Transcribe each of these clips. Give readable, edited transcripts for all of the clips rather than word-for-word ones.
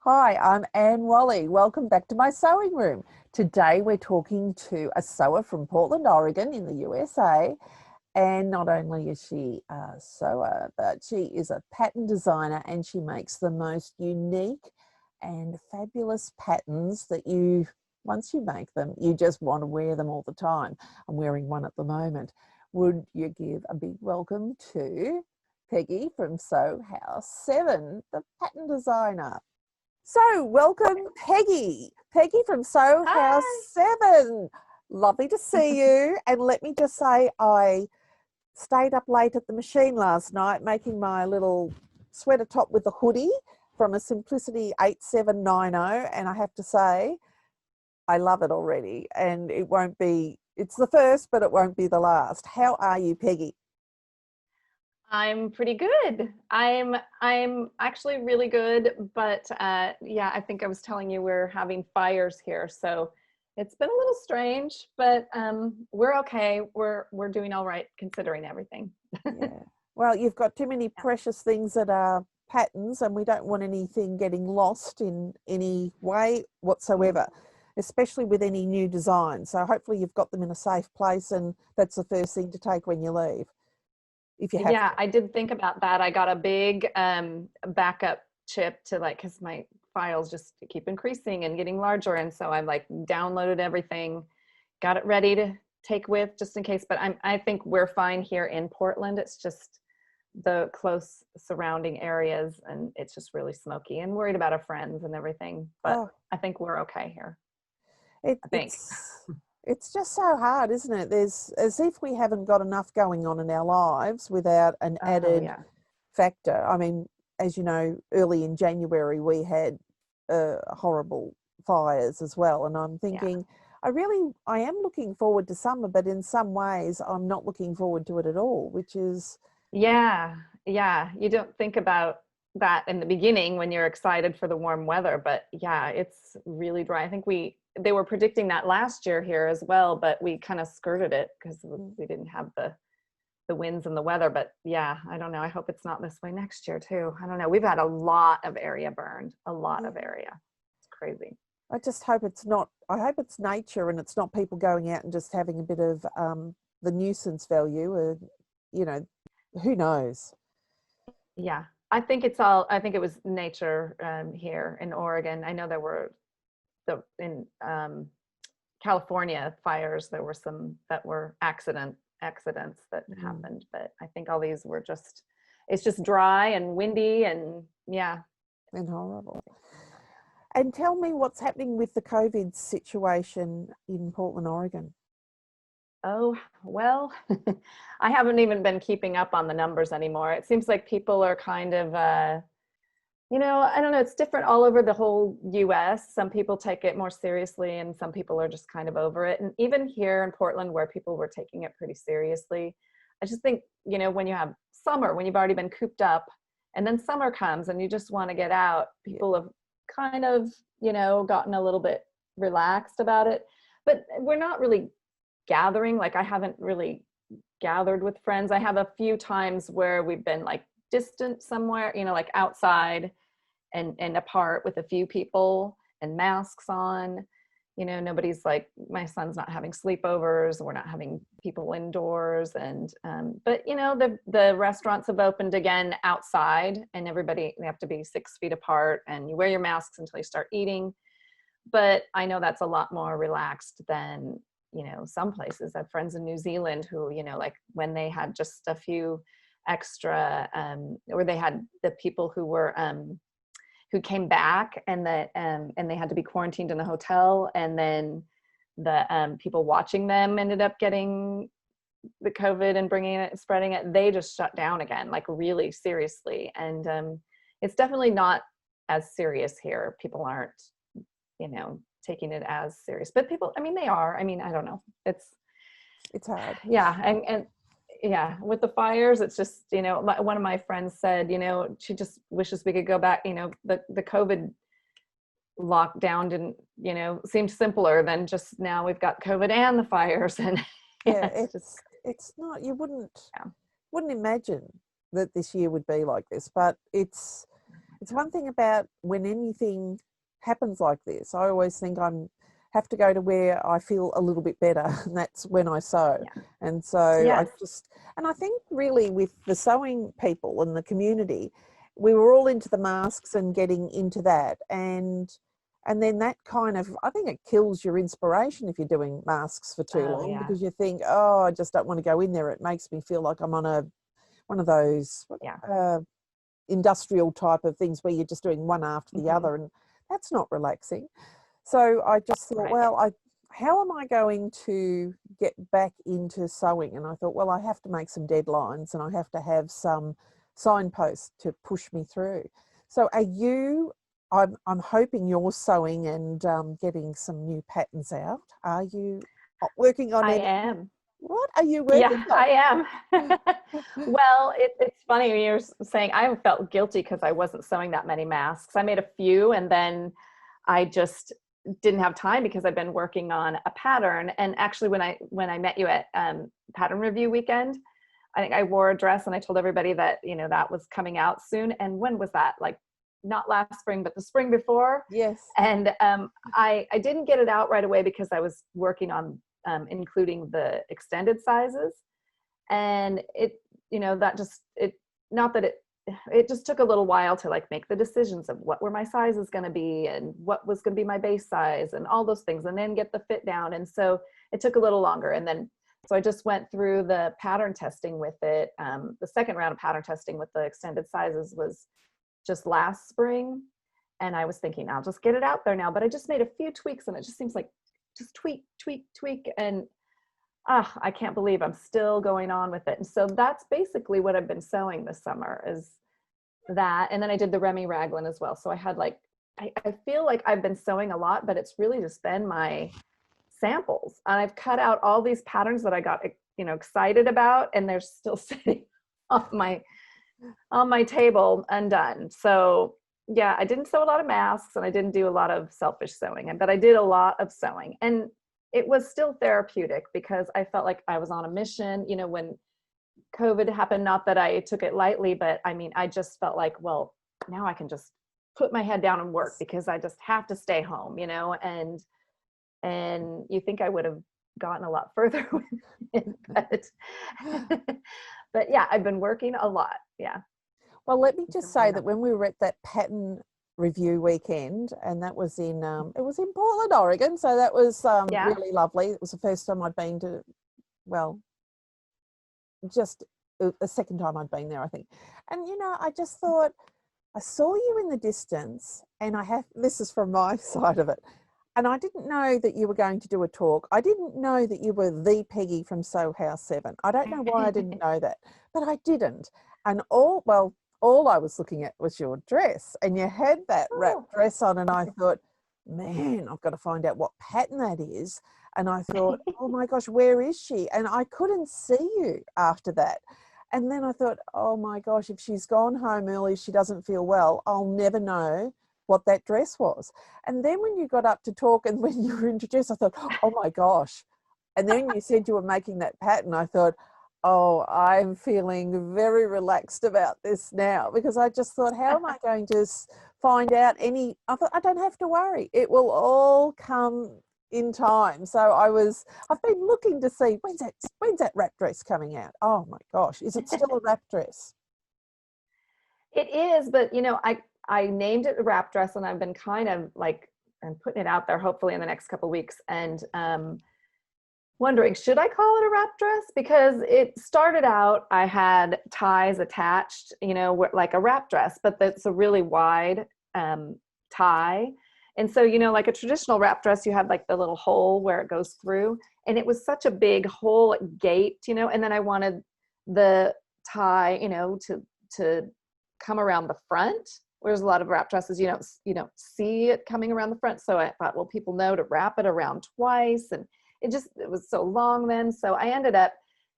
Hi, I'm Whalley. Welcome back to my sewing room. Today we're talking to a sewer from Portland, Oregon in the USA. And not only is she a sewer, but she is a pattern designer and she makes the most unique and fabulous patterns that once you make them, you just want to wear them all the time. I'm wearing one at the moment. Would you give a big welcome to Peggy from Sew House 7, the pattern designer. So welcome, Peggy. Peggy from Sew House 7. Lovely to see you. And let me just say, I stayed up late at the machine last night making my little sweater top with a hoodie from a Simplicity 8790. And I have to say, I love it already. And it's the first, but it won't be the last. How are you, Peggy? I'm pretty good. I'm actually really good, but yeah, I think I was telling you we're having fires here, so it's been a little strange, but we're okay. We're doing all right considering everything. Yeah. Well, you've got too many precious things that are patterns, and we don't want anything getting lost in any way whatsoever, especially with any new design. So hopefully you've got them in a safe place, and that's the first thing to take when you leave. If you have Yeah, to. I did think about that. I got a big backup chip to because my files just keep increasing and getting larger. And so I downloaded everything, got it ready to take with just in case. But I think we're fine here in Portland. It's just the close surrounding areas and it's just really smoky and worried about our friends and everything. But I think we're okay here. I think. It's just so hard, isn't it? There's as if we haven't got enough going on in our lives without an added factor. I mean, as you know, early in January we had horrible fires as well, and I'm thinking, I am looking forward to summer, but in some ways I'm not looking forward to it at all, which is yeah, you don't think about that in the beginning when you're excited for the warm weather, but yeah, it's really dry. I think they were predicting that last year here as well, but we kind of skirted it because we didn't have the winds and the weather. But yeah, I don't know. I hope it's not this way next year too. I don't know. We've had a lot of area burned, a lot of area. It's crazy. I just hope it's not, I hope it's nature and it's not people going out and just having a bit of the nuisance value, who knows? Yeah, I think it was nature here in Oregon. I know there were in California fires, there were some that were accidents that happened, but I think all these were it's just dry and windy and and horrible. And tell me what's happening with the COVID situation in Portland, Oregon. Oh, well, I haven't even been keeping up on the numbers anymore. It seems like people are kind of I don't know, it's different all over the whole US. Some people take it more seriously and some people are just kind of over it. And even here in Portland, where people were taking it pretty seriously, I just think, when you have summer, when you've already been cooped up and then summer comes and you just want to get out, people have kind of, gotten a little bit relaxed about it. But we're not really gathering. I haven't really gathered with friends. I have a few times where we've been distant somewhere, outside and apart with a few people and masks on. Nobody's my son's not having sleepovers. We're not having people indoors. And, but the restaurants have opened again outside and they have to be 6 feet apart and you wear your masks until you start eating. But I know that's a lot more relaxed than, some places. I have friends in New Zealand who, when they had just a few extra or they had the people who came back and they had to be quarantined in the hotel, and then the people watching them ended up getting the COVID and spreading it. They just shut down again, really seriously. And it's definitely not as serious here. People aren't taking it as serious, but people, they are. I don't know, it's hard. And yeah, with the fires, it's just, one of my friends said, she just wishes we could go back. The COVID lockdown didn't, seemed simpler than just now we've got COVID and the fires. And it's not, you wouldn't imagine that this year would be like this, but it's it's one thing about when anything happens like this, I always think have to go to where I feel a little bit better, and that's when I sew. Yeah. And so Yes. I think really with the sewing people and the community, we were all into the masks and getting into that, and then that kind of, I think it kills your inspiration if you're doing masks for too Oh, long, yeah. because you think, oh, I just don't want to go in there. It makes me feel like I'm on one of those Yeah. industrial type of things where you're just doing one after the Mm-hmm. other, and that's not relaxing. So I just thought, Right. well, how am I going to get back into sewing? And I thought, well, I have to make some deadlines and I have to have some signposts to push me through. So are you, I'm hoping you're sewing and getting some new patterns out. Are you working on I any? am. What are you Yeah, working I am. on? Well, it's funny you're saying I felt guilty because I wasn't sewing that many masks. I made a few and then I just didn't have time because I've been working on a pattern. And actually, when I met you at pattern review weekend, I think I wore a dress and I told everybody that that was coming out soon. And when was that? Like not last spring, but the spring before. Yes. And I didn't get it out right away because I was working on including the extended sizes, and that just not that it just took a little while to like make the decisions of what were my sizes going to be and what was going to be my base size and all those things, and then get the fit down. And so it took a little longer. And then so I just went through the pattern testing with it. The second round of pattern testing with the extended sizes was just last spring, and I was thinking I'll just get it out there now, but I just made a few tweaks and it just seems like just tweak, and I can't believe I'm still going on with it. And so that's basically what I've been sewing this summer is that. And then I did the Remy Raglan as well. So I had like, I feel like I've been sewing a lot, but it's really just been my samples. And I've cut out all these patterns that I got, excited about, and they're still sitting on my table undone. So yeah, I didn't sew a lot of masks and I didn't do a lot of selfish sewing, but I did a lot of sewing. And it was still therapeutic because I felt like I was on a mission, when COVID happened. Not that I took it lightly, but I mean, I just felt like, well, now I can just put my head down and work because I just have to stay home, and you think I would have gotten a lot further with it, but yeah, I've been working a lot. Yeah. Well, let me just say that when we were at that pattern review weekend, and that was it was in Portland, Oregon, so that was Yeah. really lovely. It was the first time I'd been to, well, just the second time I'd been there, I think. And I just thought, I saw you in the distance, and this is from my side of it, and I didn't know that you were going to do a talk. I didn't know that you were the Peggy from Sew House 7. I don't know why I didn't know that, but I didn't. And all I was looking at was your dress, and you had that wrap dress on, and I thought, man, I've got to find out what pattern that is. And I thought, oh my gosh, where is she? And I couldn't see you after that. And then I thought, oh my gosh, if she's gone home early, she doesn't feel well, I'll never know what that dress was. And then when you got up to talk and when you were introduced, I thought, oh my gosh. And then you said you were making that pattern, I thought, oh, I'm feeling very relaxed about this now, because I just thought, how am I going to find out I thought, I don't have to worry. It will all come in time. So I've been looking to see when's that wrap dress coming out. Oh my gosh, is it still a wrap dress? It is, but I named it a wrap dress, and I've been kind of like, I'm putting it out there hopefully in the next couple of weeks, and wondering, should I call it a wrap dress? Because it started out, I had ties attached, like a wrap dress, but that's a really wide tie. And so, like a traditional wrap dress, you have like the little hole where it goes through, and it was such a big hole, it gaped, and then I wanted the tie, to come around the front. Whereas a lot of wrap dresses, you don't see it coming around the front. So I thought, well, people know to wrap it around twice, and it was so long then. So I ended up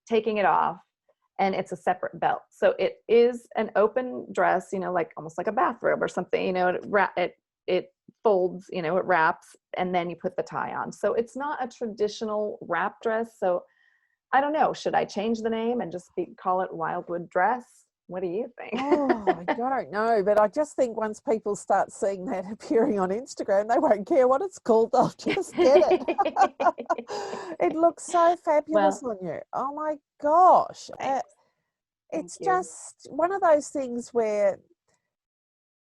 taking it off, and it's a separate belt. So it is an open dress, like almost like a bathrobe or something, it folds, it wraps, and then you put the tie on. So it's not a traditional wrap dress. So I don't know, should I change the name and just call it Wildwood dress? What do you think? Oh, I don't know, but I just think once people start seeing that appearing on Instagram, they won't care what it's called. They'll just get it. It looks so fabulous Well, on you. Oh my gosh. thanks. Thank It's you. just one of those things where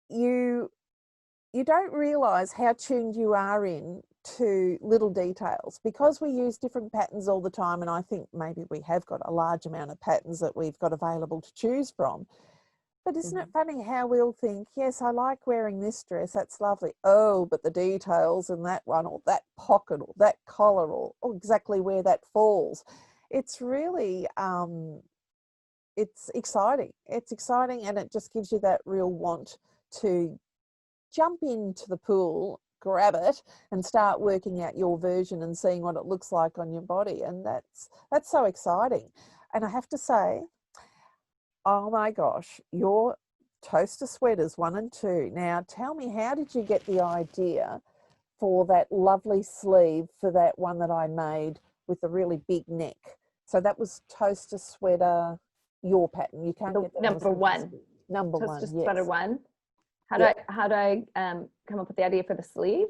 you don't realize how tuned you are in to little details because we use different patterns all the time, and I think maybe we have got a large amount of patterns that we've got available to choose from. But isn't it funny how we'll think, yes, I like wearing this dress, that's lovely. Oh, but the details in that one, or that pocket, or that collar, or exactly where that falls. It's really it's exciting. It's exciting, and it just gives you that real want to jump into the pool, grab it, and start working out your version and seeing what it looks like on your body. And that's so exciting. And I have to say, oh my gosh, your toaster sweaters 1 and 2. Now tell me, how did you get the idea for that lovely sleeve for that one that I made with the really big neck? So that was toaster sweater, your pattern. You can't get that Number one. Number So it's one, just yes. sweater one. How Yeah. do I come up with the idea for the sleeve?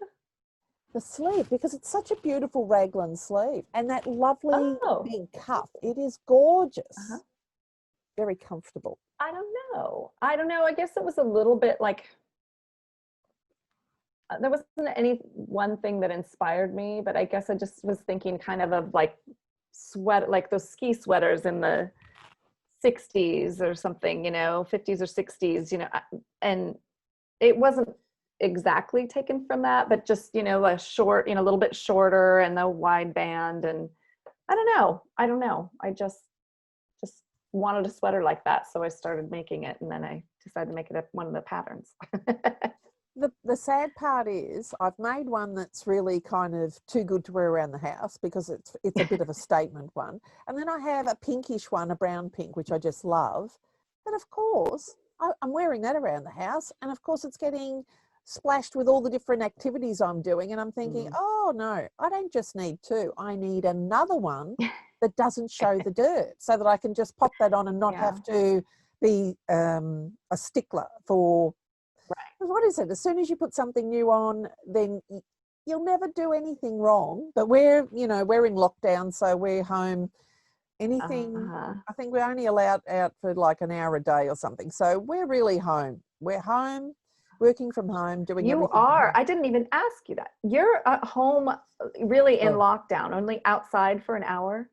The sleeve, because it's such a beautiful raglan sleeve, and that lovely Oh, big cuff. It is gorgeous. uh-huh. Very comfortable. I don't know. I don't know. I guess it was a little bit like there wasn't any one thing that inspired me, but I guess I just was thinking kind of like like those ski sweaters in the 60s or something, 50s or 60s, and it wasn't exactly taken from that, but just, a short, a little bit shorter and the wide band. And I don't know. I just wanted a sweater like that. So I started making it, and then I decided to make it one of the patterns. The sad part is I've made one that's really kind of too good to wear around the house because it's a bit of a statement one. And then I have a pinkish one, a brown pink, which I just love. But of course, I'm wearing that around the house. And of course, it's getting splashed with all the different activities I'm doing. And I'm thinking, oh no, I don't just need 2. I need another one that doesn't show the dirt so that I can just pop that on and not have to be a stickler for... Right. What is it? As soon as you put something new on, then you'll never do anything wrong. But we're in lockdown, so we're home. Anything, I think we're only allowed out for like an hour a day or something. So we're really home. We're home, working from home, doing everything. You are. I didn't even ask you that. You're at home, really in lockdown, only outside for an hour.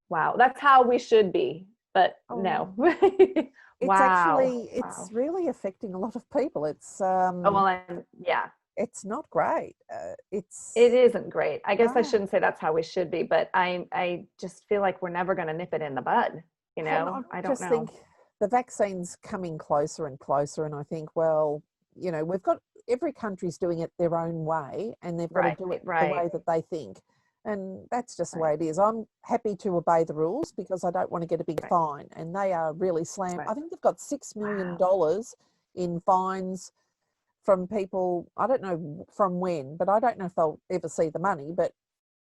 Wow, that's how we should be. But no. It's wow. actually, it's really affecting a lot of people. It's yeah. It's not great. It isn't great. I guess I shouldn't say that's how we should be, but I just feel like we're never going to nip it in the bud. I don't know. Think the vaccine's coming closer and closer, and I think, well, we've got every country's doing it their own way, and they've got to do it the way that they think. And that's just the way it is. I'm happy to obey the rules because I don't want to get a big fine. And they are really slammed. I think they've got $6 million in fines from people. I don't know from when, but I don't know if they'll ever see the money. But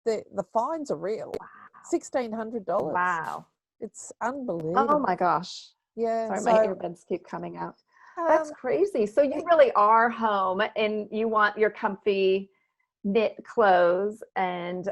the fines are real. Wow. $1,600. Wow. It's unbelievable. Oh my gosh. Yeah. Sorry, my earbuds keep coming out. That's crazy. So you really are home and you want your comfy knit clothes. And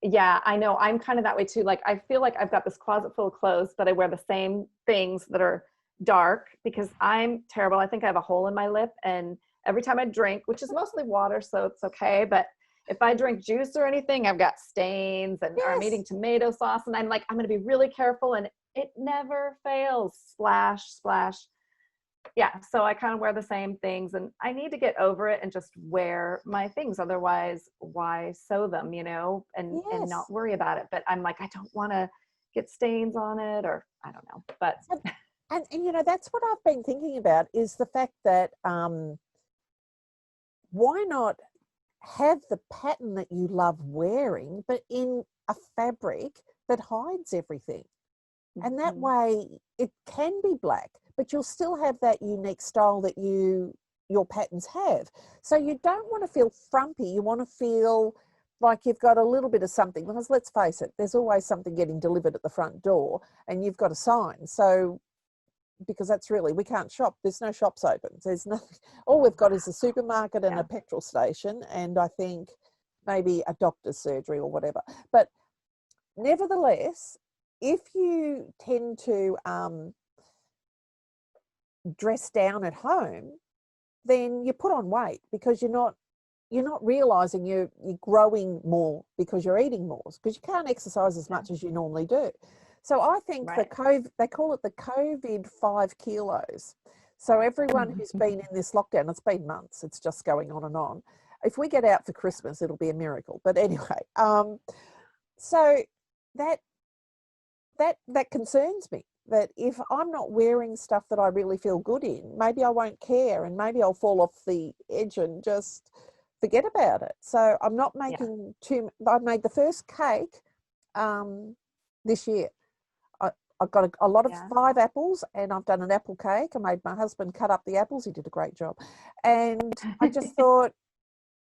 yeah, I know I'm kind of that way too. Like I feel like I've got this closet full of clothes, but I wear the same things that are dark because I'm terrible. I think I have a hole in my lip, and every time I drink, which is mostly water, so it's okay, but if I drink juice or anything, I've got stains and or I'm eating tomato sauce, and I'm like, I'm going to be really careful, and it never fails. Splash, splash. Yeah, so I kind of wear the same things, and I need to get over it and just wear my things. Otherwise, why sew them, and not worry about it. But I'm like, I don't want to get stains on it, or I don't know. But and that's what I've been thinking about is the fact that why not have the pattern that you love wearing, but in a fabric that hides everything. And that way it can be black, but you'll still have that unique style that your patterns have. So you don't want to feel frumpy. You want to feel like you've got a little bit of something, because let's face it, there's always something getting delivered at the front door and you've got a sign. So because that's really, we can't shop. There's no shops open. There's nothing. All we've got is a supermarket and a petrol station, and I think maybe a doctor's surgery or whatever. But nevertheless, if you tend to dress down at home, then you put on weight because you're not realizing you're growing more because you're eating more, because you can't exercise as much as you normally do. So I think the COVID, they call it the COVID 5 kilos. So everyone who's been in this lockdown, it's been months, it's just going on and on. If we get out for Christmas, it'll be a miracle. But anyway, so that concerns me, that if I'm not wearing stuff that I really feel good in, maybe I won't care, and maybe I'll fall off the edge and just forget about it. So I'm not making I made the first cake this year. I've got a lot of 5 apples, and I've done an apple cake. I made my husband cut up the apples. He did a great job. And I just thought,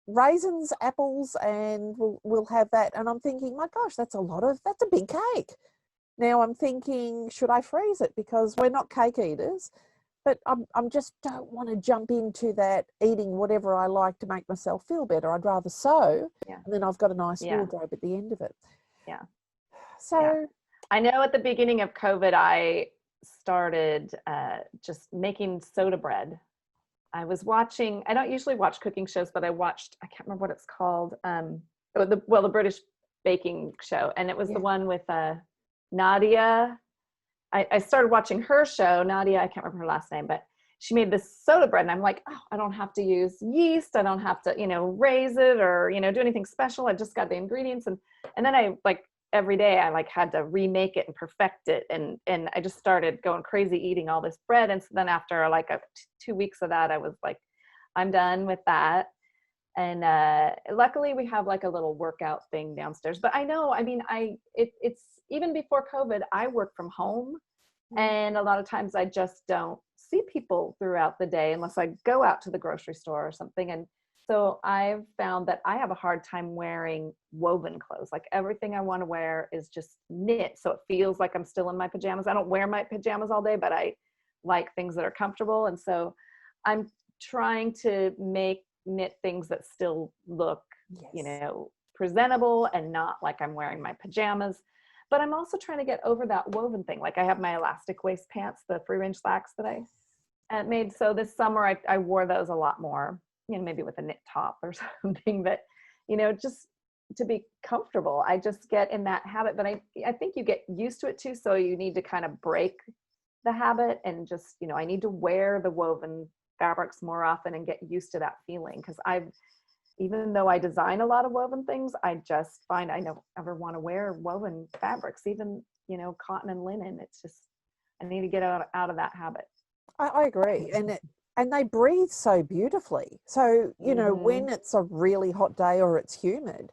raisins, apples, and we'll have that. And I'm thinking, my gosh, that's a big cake. Now I'm thinking, should I freeze it? Because we're not cake eaters, but I'm just don't want to jump into that eating whatever I like to make myself feel better. I'd rather sew, and then I've got a nice wardrobe at the end of it. Yeah. So I know at the beginning of COVID, I started just making soda bread. I was watching, I don't usually watch cooking shows, but I watched, I can't remember what it's called, the British baking show. And it was the one with Nadia. I started watching her show, Nadia, I can't remember her last name, but she made this soda bread. And I'm like, oh, I don't have to use yeast. I don't have to, raise it or, do anything special. I just got the ingredients. And then I every day I had to remake it and perfect it. And I just started going crazy eating all this bread. And so then after 2 weeks of that, I was like, I'm done with that. And luckily we have a little workout thing downstairs. But I know, it's even before COVID, I work from home. And a lot of times I just don't see people throughout the day unless I go out to the grocery store or something. And so I've found that I have a hard time wearing woven clothes. Everything I want to wear is just knit. So it feels like I'm still in my pajamas. I don't wear my pajamas all day, but I like things that are comfortable. And so I'm trying to knit things that still look, presentable and not like I'm wearing my pajamas. But I'm also trying to get over that woven thing. I have my elastic waist pants, the free range slacks that I made. So this summer I wore those a lot more. Maybe with a knit top or something, but, just to be comfortable, I just get in that habit. But I think you get used to it too. So you need to kind of break the habit and just, I need to wear the woven fabrics more often and get used to that feeling. Because even though I design a lot of woven things, I just find I don't ever want to wear woven fabrics, even, cotton and linen. It's just, I need to get out of that habit. I agree. And they breathe so beautifully. So, when it's a really hot day or it's humid,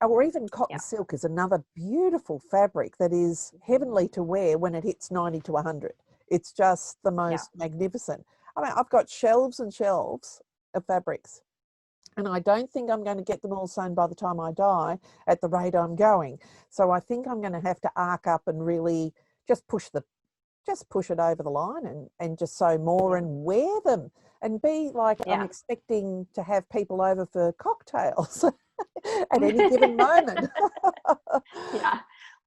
or even cotton silk is another beautiful fabric that is heavenly to wear when it hits 90 to 100. It's just the most magnificent. I've got shelves and shelves of fabrics, and I don't think I'm going to get them all sewn by the time I die at the rate I'm going. So I think I'm going to have to arc up and really just push it over the line and just sew more and wear them and be I'm expecting to have people over for cocktails at any given moment.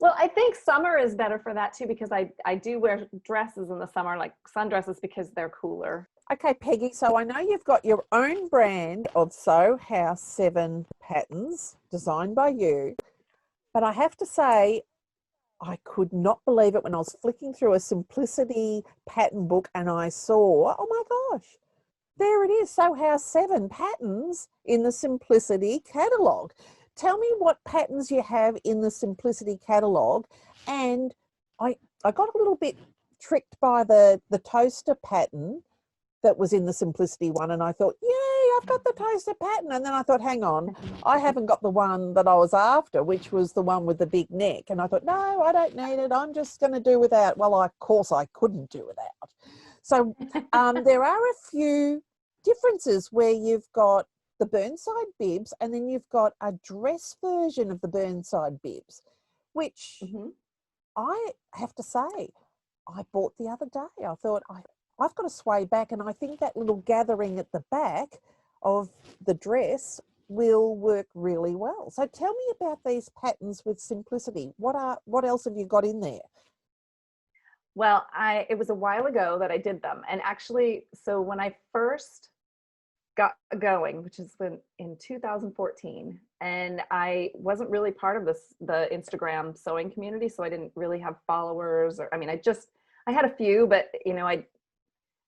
Well, I think summer is better for that too, because I do wear dresses in the summer, like sundresses, because they're cooler. Okay, Peggy, so I know you've got your own brand of Sew House 7 patterns designed by you, but I have to say, I could not believe it when I was flicking through a Simplicity pattern book and I saw, oh my gosh, there it is, Sew House 7 patterns in the Simplicity catalogue. Tell me what patterns you have in the Simplicity catalogue. And I got a little bit tricked by the toaster pattern that was in the Simplicity one, and I thought, yay, I've got the toaster pattern. And then I thought, hang on, I haven't got the one that I was after, which was the one with the big neck. And I thought, no, I don't need it. I'm just going to do without. Well, of course, I couldn't do without. So there are a few differences where you've got the Burnside bibs, and then you've got a dress version of the Burnside bibs, which I have to say, I bought the other day. I thought I've got to sway back, and I think that little gathering at the back of the dress will work really well. So tell me about these patterns with simplicity. What else have you got in there? Well, it was a while ago that I did them. And actually, so when I first got going, which has been in 2014, and I wasn't really part of the Instagram sewing community, so I didn't really have followers, or I mean, I had a few, but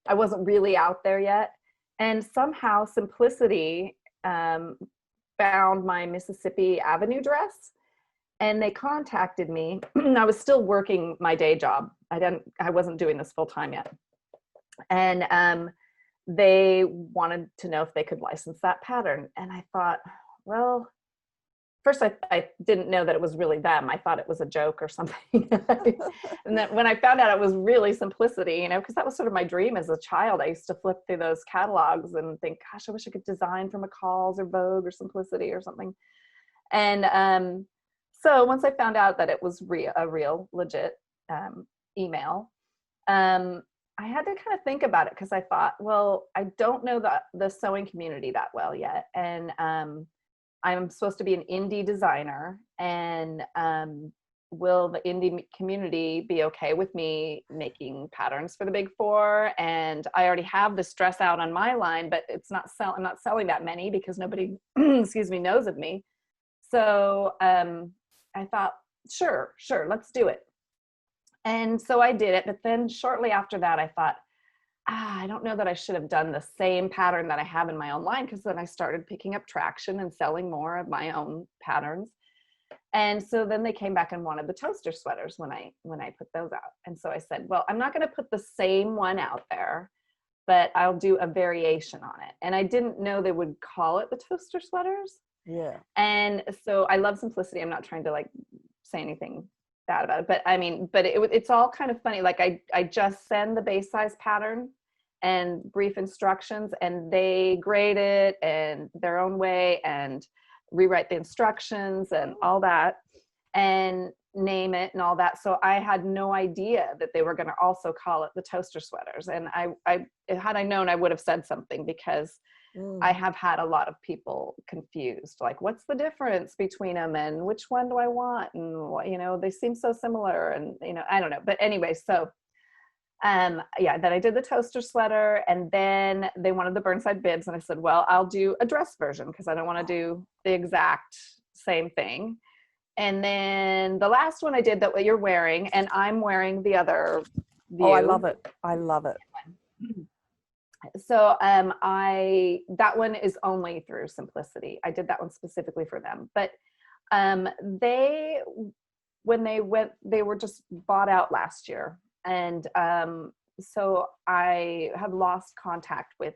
I wasn't really out there yet. And somehow Simplicity found my Mississippi Avenue dress, and they contacted me. I was still working my day job. I wasn't doing this full time yet. And they wanted to know if they could license that pattern. And I thought, well, first I didn't know that it was really them. I thought it was a joke or something. And then when I found out it was really Simplicity, because that was sort of my dream as a child. I used to flip through those catalogs and think, gosh, I wish I could design for McCall's or Vogue or Simplicity or something. And so once I found out that it was a real legit email, I had to kind of think about it, because I thought, well, I don't know the sewing community that well yet. And I'm supposed to be an indie designer, and will the indie community be okay with me making patterns for the big four? And I already have this dress out on my line, but I'm not selling that many because nobody, excuse me, knows of me. So I thought, sure, let's do it. And so I did it. But then shortly after that, I thought, I don't know that I should have done the same pattern that I have in my own line, because then I started picking up traction and selling more of my own patterns. And so then they came back and wanted the toaster sweaters when I put those out. And so I said, well, I'm not going to put the same one out there, but I'll do a variation on it. And I didn't know they would call it the toaster sweaters. Yeah. And so I love Simplicity. I'm not trying to say anything bad about it, but I mean, it's all kind of funny. Like I just send the base size pattern and brief instructions, and they grade it in their own way and rewrite the instructions and all that and name it and all that. So I had no idea that they were going to also call it the toaster sweaters. And had I known, I would have said something, because I have had a lot of people confused, like, what's the difference between them, and which one do I want? And, they seem so similar, and, I don't know. But anyway, so, then I did the toaster sweater, and then they wanted the Burnside bibs. And I said, well, I'll do a dress version, because I don't want to do the exact same thing. And then the last one I did, that what you're wearing, and I'm wearing the other view. Oh, I love it. I love it. So that one is only through Simplicity. I did that one specifically for them. But they were just bought out last year. And so I have lost contact with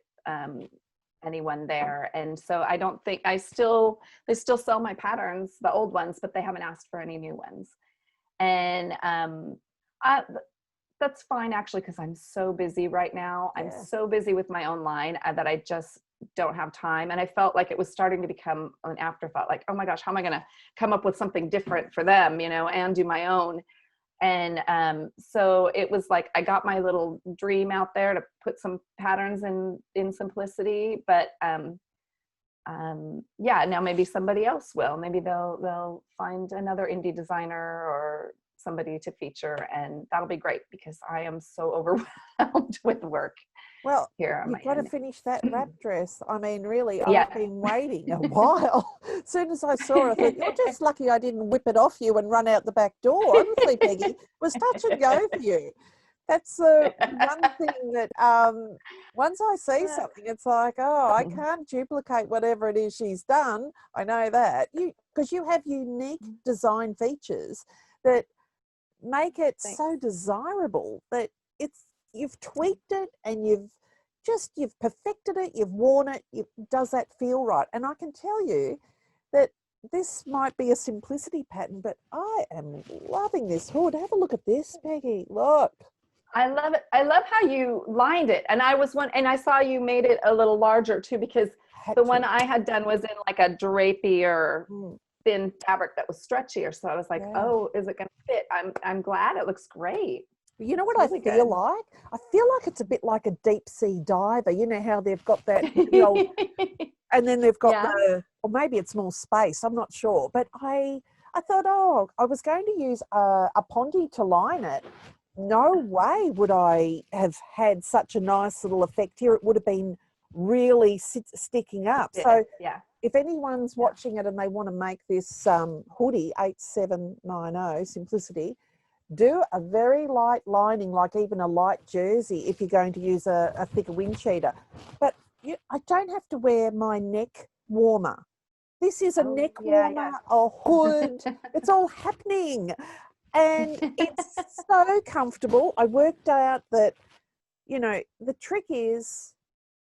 anyone there. And so I don't think they still sell my patterns, the old ones, but they haven't asked for any new ones. And that's fine, actually, because I'm so busy right now. I'm so busy with my own line that I just don't have time. And I felt like it was starting to become an afterthought, like, oh my gosh, how am I going to come up with something different for them, and do my own? And so it was like, I got my little dream out there to put some patterns in Simplicity, but now maybe somebody else will. Maybe they'll find another indie designer or somebody to feature, and that'll be great, because I am so overwhelmed with work. Well, here you've got to finish that wrap dress. I mean, really, Yeah. I've been waiting a while. As soon as I saw it, I thought, you're just lucky I didn't whip it off you and run out the back door. Honestly, Peggy, it was touch and go for you. That's the one thing that once I see something, it's like, oh, I can't duplicate whatever it is she's done. I know that. Because you have unique design features that make it so desirable that you've tweaked it, and you've perfected it, you've worn it, does that feel right? And I can tell you that this might be a Simplicity pattern, but I am loving this hood. Have a look at this, Peggy. Look. I love it. I love how you lined it. And I saw you made it a little larger too, because the one I had done was in like a drapier thin fabric that was stretchier. So I was like, oh, is it going to fit? I'm glad. It looks great. You know It's what I really feel good. like? I feel like it's a bit like a deep sea diver. You know how they've got that, the old, and then they've got Yeah. the, or maybe it's more space, I'm not sure. But I thought, oh, I was going to use a Ponte to line it. No way would I have had such a nice little effect here. It would have been really sticking up. So Yeah. if anyone's Yeah. watching it and they want to make this hoodie 8790 Simplicity, do a very light lining, like even a light jersey, if you're going to use a thicker wind cheater. But I don't have to wear my neck warmer. This is a Oh, neck yeah. warmer, a hood. It's all happening. And it's so comfortable. I worked out that, the trick is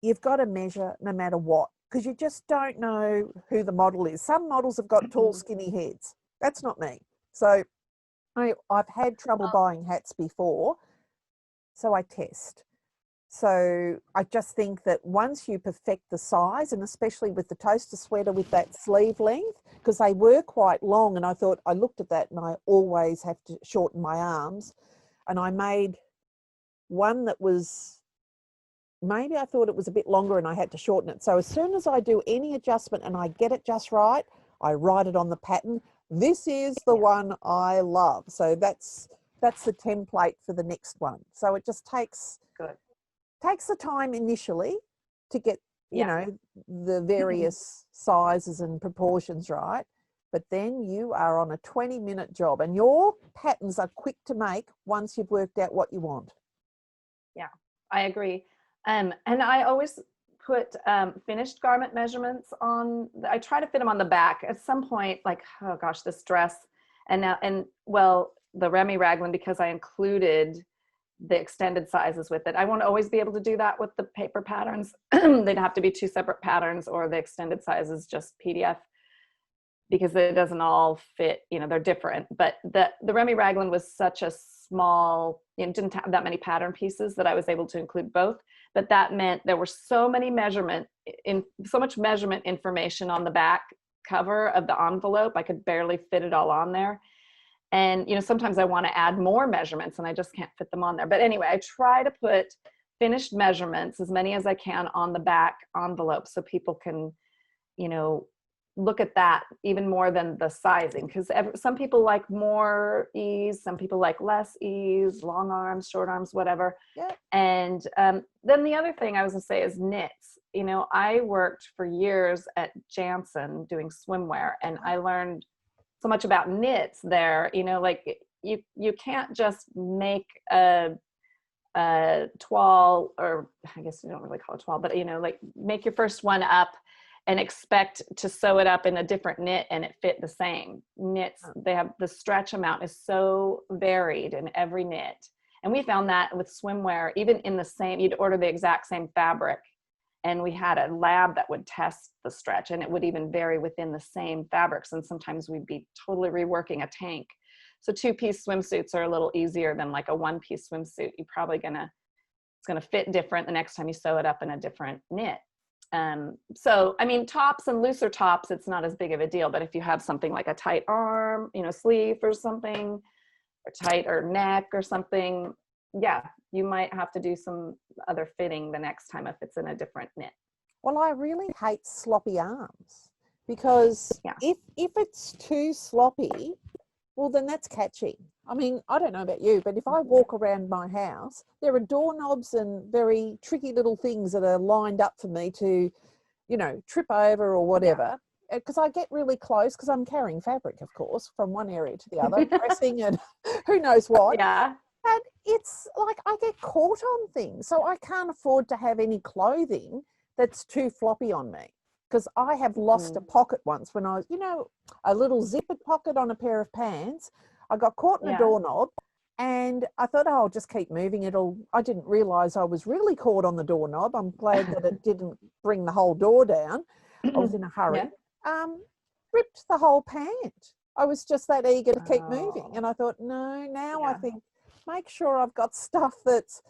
you've got to measure no matter what, because you just don't know who the model is. Some models have got tall, skinny heads. That's not me. So I've had trouble buying hats before, so I test. So I just think that once you perfect the size, and especially with the toaster sweater with that sleeve length, because they were quite long, and I looked at that and I always have to shorten my arms. And I made one that was, maybe I thought it was a bit longer and I had to shorten it. So as soon as I do any adjustment and I get it just right, I write it on the pattern. This is the one I love. So that's the template for the next one. So it just takes the time initially to get, the various sizes and proportions right. But then you are on a 20-minute job, and your patterns are quick to make once you've worked out what you want. Yeah, I agree. And I always put finished garment measurements on. I try to fit them on the back at some point, like, oh gosh, this dress. The Remy Raglan, because I included the extended sizes with it. I won't always be able to do that with the paper patterns. They'd have to be two separate patterns, or the extended sizes just PDF, because it doesn't all fit, they're different. But the Remy Raglan was such a small, didn't have that many pattern pieces that I was able to include both. But that meant there were so much measurement information on the back cover of the envelope. I could barely fit it all on there. And, sometimes I want to add more measurements and I just can't fit them on there. But anyway, I try to put finished measurements, as many as I can, on the back envelope so people can, look at that even more than the sizing. Because some people like more ease, some people like less ease, long arms, short arms, whatever. Yeah. And then the other thing I was going to say is knits. I worked for years at Janssen doing swimwear, and I learned so much about knits there. Like you can't just make a toile, or I guess you don't really call it toile, but like make your first one up and expect to sew it up in a different knit and it fit the same. Knits, they have, the stretch amount is so varied in every knit. And we found that with swimwear, even in the same, you'd order the exact same fabric, and we had a lab that would test the stretch, and it would even vary within the same fabrics. And sometimes we'd be totally reworking a tank. So 2-piece swimsuits are a little easier than like a 1-piece swimsuit. You're probably it's gonna fit different the next time you sew it up in a different knit. So, I mean, tops and looser tops, it's not as big of a deal, but if you have something like a tight arm, sleeve or something, or tight or neck or something, yeah, you might have to do some other fitting the next time if it's in a different knit. Well, I really hate sloppy arms, because if it's too sloppy, well, then that's catchy. I mean, I don't know about you, but if I walk around my house, there are doorknobs and very tricky little things that are lined up for me to, trip over or whatever. Because I get really close, because I'm carrying fabric, of course, from one area to the other, pressing and who knows what. Yeah. And it's like I get caught on things. So I can't afford to have any clothing that's too floppy on me, because I have lost a pocket once when I was, a little zippered pocket on a pair of pants. I got caught in a doorknob, and I thought, oh, I'll just keep moving. I didn't realize I was really caught on the doorknob. I'm glad that it didn't bring the whole door down. I was in a hurry. Ripped the whole pant. I was just that eager to keep moving. And I thought, no, now I think, make sure I've got stuff that's,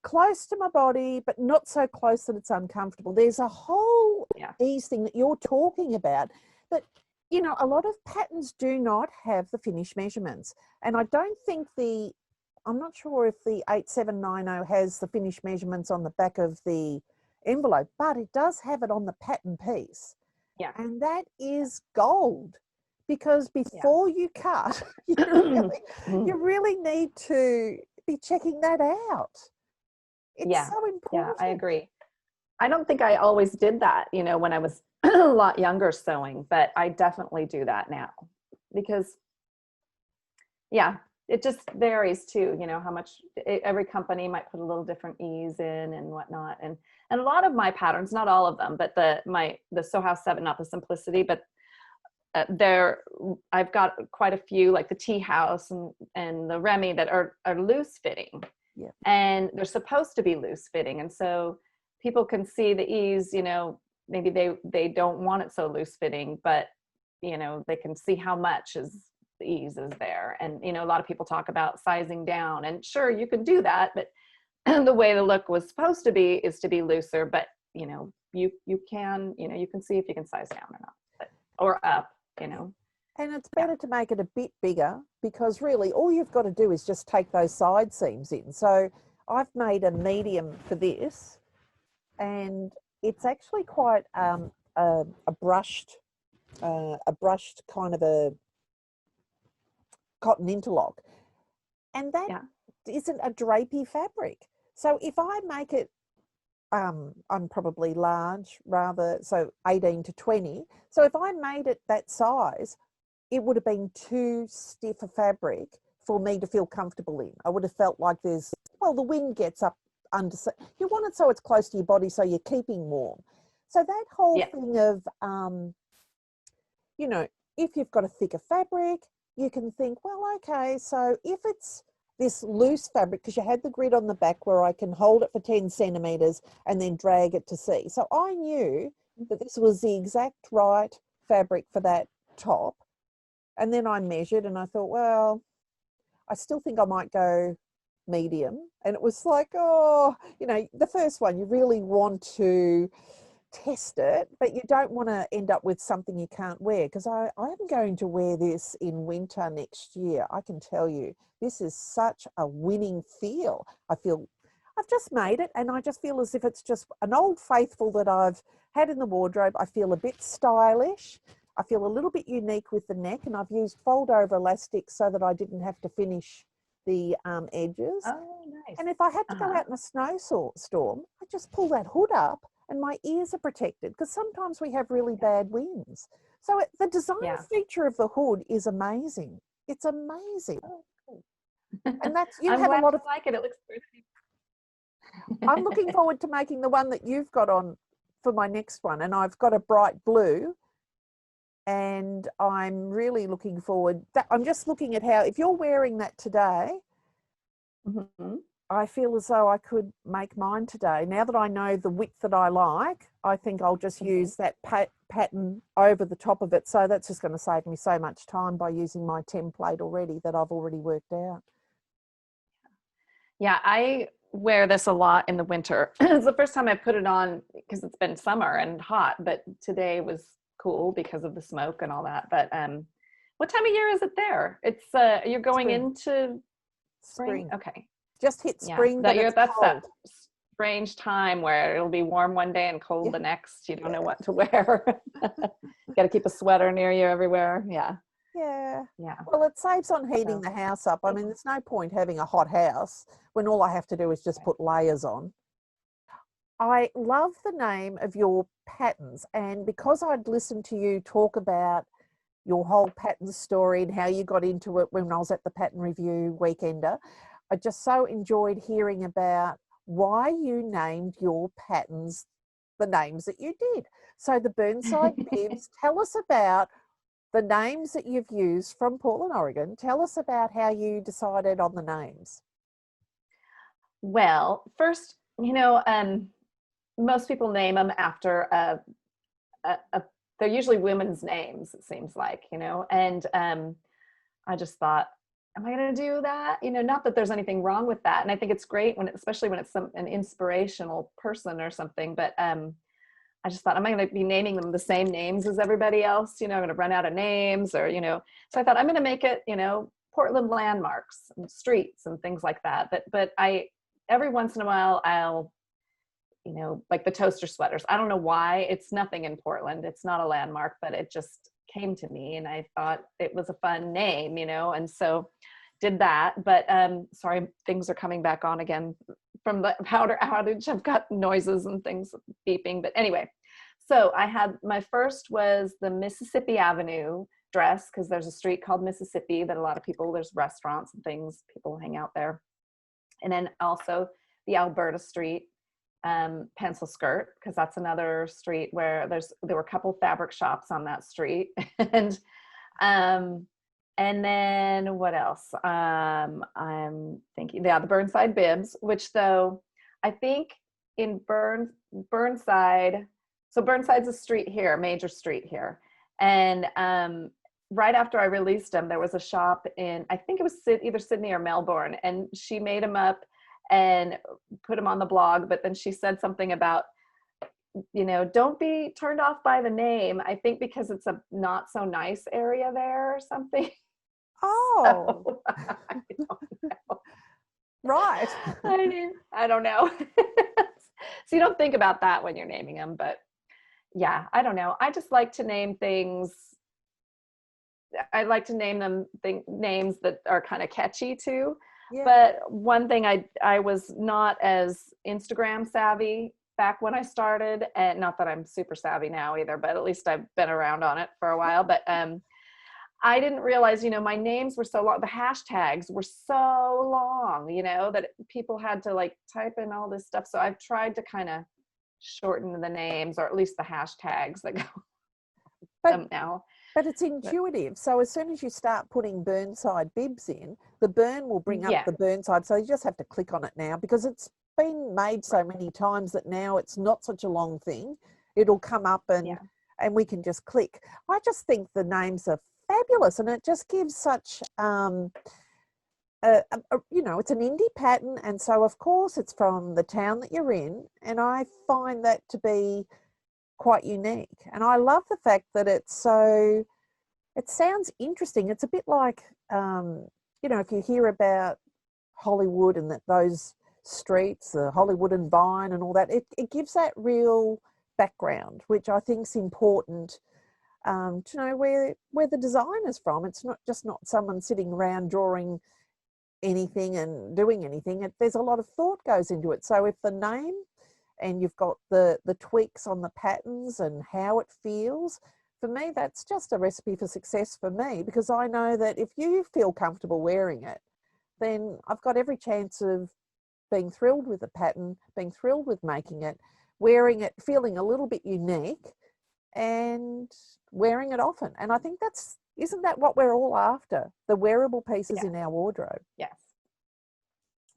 close to my body, but not so close that it's uncomfortable. There's a whole ease thing that you're talking about. But, a lot of patterns do not have the finished measurements. And I don't think the I'm not sure if the 8790 has the finished measurements on the back of the envelope, but it does have it on the pattern piece. Yeah. And that is gold, because before you cut, you really need to be checking that out. It's so important. Yeah, I agree. I don't think I always did that, you know, when I was a lot younger sewing, but I definitely do that now because, yeah, it just varies too, you know, how much every company might put a little different ease in and whatnot. And a lot of my patterns, not all of them, but the Sew House 7, not the Simplicity, but I've got quite a few, like the Tea House and the Remy, that are loose fitting. Yeah. And they're supposed to be loose fitting. And so people can see the ease, you know, maybe they don't want it so loose fitting, but, you know, they can see how much the ease is there. And, you know, a lot of people talk about sizing down, and sure, you can do that, but the way the look was supposed to be is to be looser. But, you know, you can, you know, you can see if you can size down or not, or up, you know. And it's better to make it a bit bigger, because really all you've got to do is just take those side seams in. So I've made a medium for this, and it's actually quite a brushed kind of a cotton interlock, and that isn't a drapey fabric. So if I make it, I'm probably large, rather, so 18 to 20. So if I made it that size, it would have been too stiff a fabric for me to feel comfortable in. I would have felt like the wind gets up under, you want it so it's close to your body so you're keeping warm. So that whole thing of, you know, if you've got a thicker fabric, you can think, well, okay, so if it's this loose fabric, because you had the grid on the back where I can hold it for 10 centimetres and then drag it to see. So I knew that this was the exact right fabric for that top. And then I measured and I thought, well, I still think I might go medium. And it was like, oh, you know, the first one, you really want to test it, but you don't want to end up with something you can't wear, because I'm going to wear this in winter next year. I can tell you, this is such a winning feel. I feel I've just made it, and I just feel as if it's just an old faithful that I've had in the wardrobe. I feel a bit stylish. I feel a little bit unique with the neck, and I've used fold over elastic so that I didn't have to finish the edges. Oh, nice. And if I had to go out in a snowstorm, I just pull that hood up and my ears are protected, because sometimes we have really bad winds. So the design feature of the hood is amazing. It's amazing. Oh, cool. And that's, you I'm have glad a lot of, you like it. It looks pretty. I'm looking forward to making the one that you've got on for my next one. And I've got a bright blue, and I'm really looking forward. I'm just looking at how, if you're wearing that today, I feel as though I could make mine today. Now that I know the width that I like, I think I'll just use that pattern over the top of it. So that's just going to save me so much time by using my template already that I've already worked out. Yeah, I wear this a lot in the winter. It's the first time I put it on because it's been summer and hot, but today was cool because of the smoke and all that. But what time of year is it there? It's you're going into spring? Okay. Just hit spring, but that's cold. that strange time where it'll be warm one day and cold the next. You don't know what to wear. Got to keep a sweater near you everywhere. Yeah. Well, it saves on heating the house up. I mean, there's no point having a hot house when all I have to do is just put layers on. I love the name of your patterns, and because I'd listened to you talk about your whole pattern story and how you got into it when I was at the Pattern Review Weekender, I just so enjoyed hearing about why you named your patterns the names that you did. So the Burnside Bibs, tell us about the names that you've used from Portland, Oregon. Tell us about how you decided on the names. Well, first, you know, most people name them after they're usually women's names, it seems like, you know, and I just thought, am I going to do that? You know, not that there's anything wrong with that. And I think it's great when, especially when it's an inspirational person or something, but I just thought, am I going to be naming them the same names as everybody else? You know, I'm going to run out of names, or, you know, so I thought I'm going to make it, you know, Portland landmarks and streets and things like that. But I, every once in a while, I'll, you know, like the toaster sweaters. I don't know why. It's nothing in Portland. It's not a landmark, but it just came to me and I thought it was a fun name, you know, and so did that. But sorry, things are coming back on again from the powder outage. I've got noises and things beeping. But anyway, so I had, my first was the Mississippi Avenue dress, because there's a street called Mississippi that a lot of people, there's restaurants and things, people hang out there. And then also the Alberta Street pencil skirt, because that's another street where there were a couple fabric shops on that street. And then what else? I'm thinking, yeah, the Burnside Bibs, which though I think in Burnside, so Burnside's a street here, major street here. And right after I released them, there was a shop in, I think it was either Sydney or Melbourne, and she made them up and put them on the blog. But then she said something about, you know, don't be turned off by the name. I think because it's a not so nice area there or something. Oh, So, I don't know. right. I don't know. So you don't think about that when you're naming them, but yeah, I don't know. I just like to name things. I like to name them names that are kind of catchy too. Yeah. But one thing, I was not as Instagram savvy back when I started, and not that I'm super savvy now either, but at least I've been around on it for a while. But I didn't realize, you know, my names were so long, the hashtags were so long, you know, that people had to like type in all this stuff. So I've tried to kind of shorten the names, or at least the hashtags that go now. But it's intuitive. So as soon as you start putting Burnside Bibs in, the burn will bring up the Burnside. So you just have to click on it now, because it's been made so many times that now it's not such a long thing. It'll come up and we can just click. I just think the names are fabulous, and it just gives such, you know, it's an indie pattern. And so of course it's from the town that you're in. And I find that to be quite unique. And I love the fact that it's so, it sounds interesting. It's a bit like, you know, if you hear about Hollywood and those streets, the Hollywood and Vine and all that, it gives that real background, which I think is important to know where the design is from. It's not someone sitting around drawing anything and doing anything. There's a lot of thought goes into it. So if the name, and you've got the tweaks on the patterns and how it feels, for me, that's just a recipe for success for me, because I know that if you feel comfortable wearing it, then I've got every chance of being thrilled with the pattern, being thrilled with making it, wearing it, feeling a little bit unique, and wearing it often. And I think isn't that what we're all after? The wearable pieces in our wardrobe. Yes.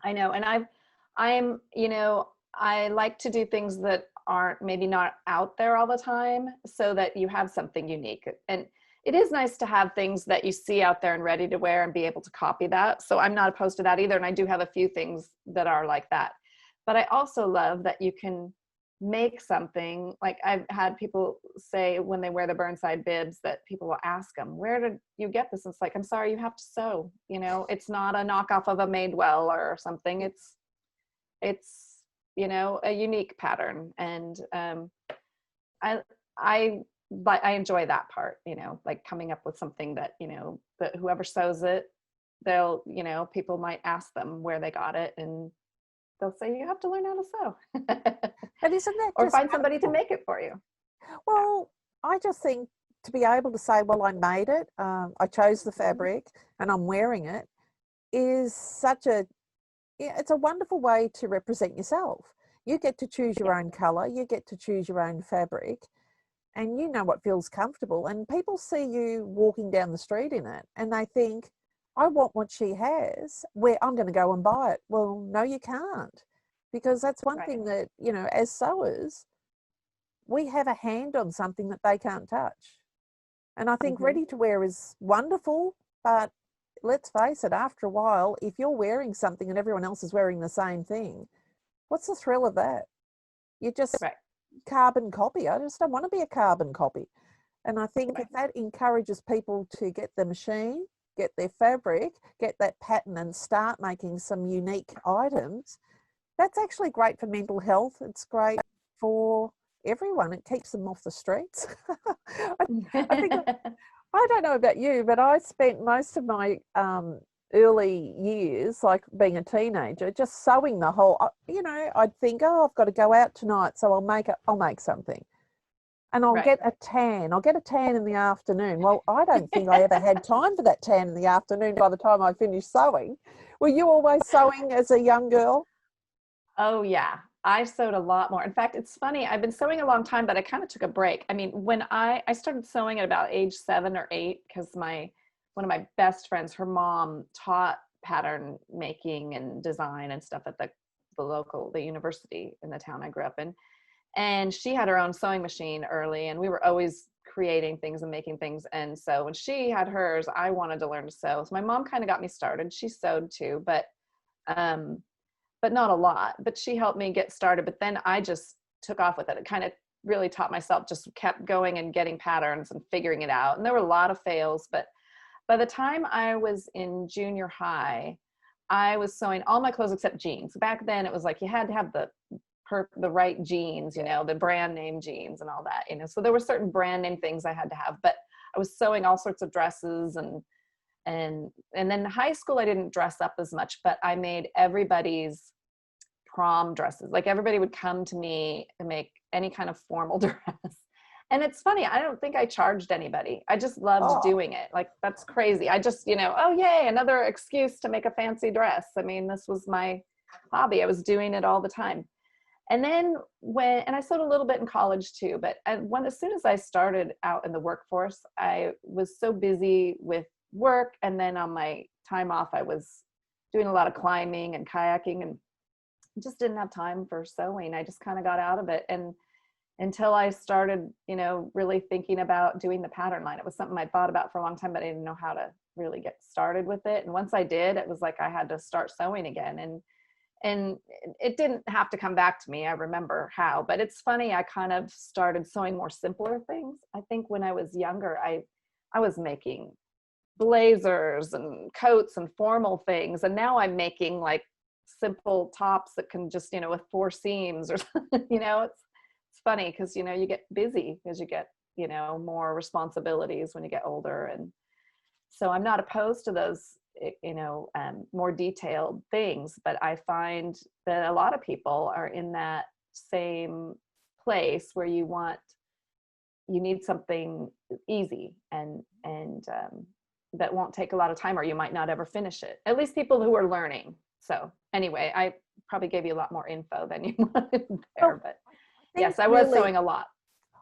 I know. And I'm, you know, I like to do things that aren't maybe not out there all the time, so that you have something unique. And it is nice to have things that you see out there and ready to wear and be able to copy that. So I'm not opposed to that either. And I do have a few things that are like that. But I also love that you can make something, like I've had people say when they wear the Burnside Bibs that people will ask them, where did you get this? And it's like, I'm sorry, you have to sew. You know, it's not a knockoff of a Madewell or something. It's you know, a unique pattern. And I enjoy that part, you know, like coming up with something that, you know, that whoever sews it, they'll, you know, people might ask them where they got it, and they'll say, you have to learn how to sew. But isn't that or find somebody to make it for you. Well, I just think to be able to say, well, I made it, I chose the fabric and I'm wearing it, is such it's a wonderful way to represent yourself. You get to choose your own color, you get to choose your own fabric, and you know what feels comfortable. And people see you walking down the street in it and they think, I want what she has, where I'm going to go and buy it. Well, no, you can't, because that's one thing that, you know, as sewers, we have a hand on something that they can't touch. And I think ready to wear is wonderful, but let's face it, after a while, if you're wearing something and everyone else is wearing the same thing, what's the thrill of that? You just carbon copy. I just don't want to be a carbon copy. And I think if that encourages people to get the machine get their fabric, get that pattern and start making some unique items, that's actually great for mental health. It's great for everyone. It keeps them off the streets. I think, I don't know about you, but I spent most of my early years, like being a teenager, just sewing the whole, you know, I'd think, oh, I've got to go out tonight, so I'll make something. And I'll Right. get a tan. I'll get a tan in the afternoon. Well, I don't think I ever had time for that tan in the afternoon by the time I finished sewing. Were you always sewing as a young girl? Oh yeah, I sewed a lot more. In fact, it's funny, I've been sewing a long time, but I kind of took a break. I mean, when I started sewing at about age 7 or 8, because one of my best friends, her mom taught pattern making and design and stuff at the university in the town I grew up in. And she had her own sewing machine early, and we were always creating things and making things. And so when she had hers, I wanted to learn to sew. So my mom kind of got me started. She sewed too, but not a lot. But she helped me get started. But then I just took off with it. It kind of really taught myself, just kept going and getting patterns and figuring it out. And there were a lot of fails. But by the time I was in junior high, I was sewing all my clothes except jeans. Back then, it was like you had to have the right jeans, you know, the brand name jeans and all that, you know. So there were certain brand name things I had to have. But I was sewing all sorts of dresses and then in high school I didn't dress up as much, but I made everybody's prom dresses. Like everybody would come to me and make any kind of formal dress. And it's funny, I don't think I charged anybody. I just loved doing it. Like that's crazy. I just, you know, oh yay, another excuse to make a fancy dress. I mean, this was my hobby. I was doing it all the time. And then and I sewed a little bit in college too, but as soon as I started out in the workforce, I was so busy with work, and then on my time off I was doing a lot of climbing and kayaking and just didn't have time for sewing. I just kind of got out of it, and until I started, you know, really thinking about doing the pattern line. It was something I thought about for a long time, but I didn't know how to really get started with it. And once I did, it was like I had to start sewing again, and it didn't have to come back to me. I remember how, but it's funny, I kind of started sewing more simpler things. I think when I was younger, I was making blazers and coats and formal things, and now I'm making like simple tops that can just, you know, with 4 seams or something. You know, it's funny because, you know, you get busy as you get, you know, more responsibilities when you get older. And so I'm not opposed to those, you know, more detailed things, but I find that a lot of people are in that same place where you need something easy and that won't take a lot of time, or you might not ever finish it. At least people who are learning. So anyway, I probably gave you a lot more info than you wanted there, but yes, I was sewing a lot.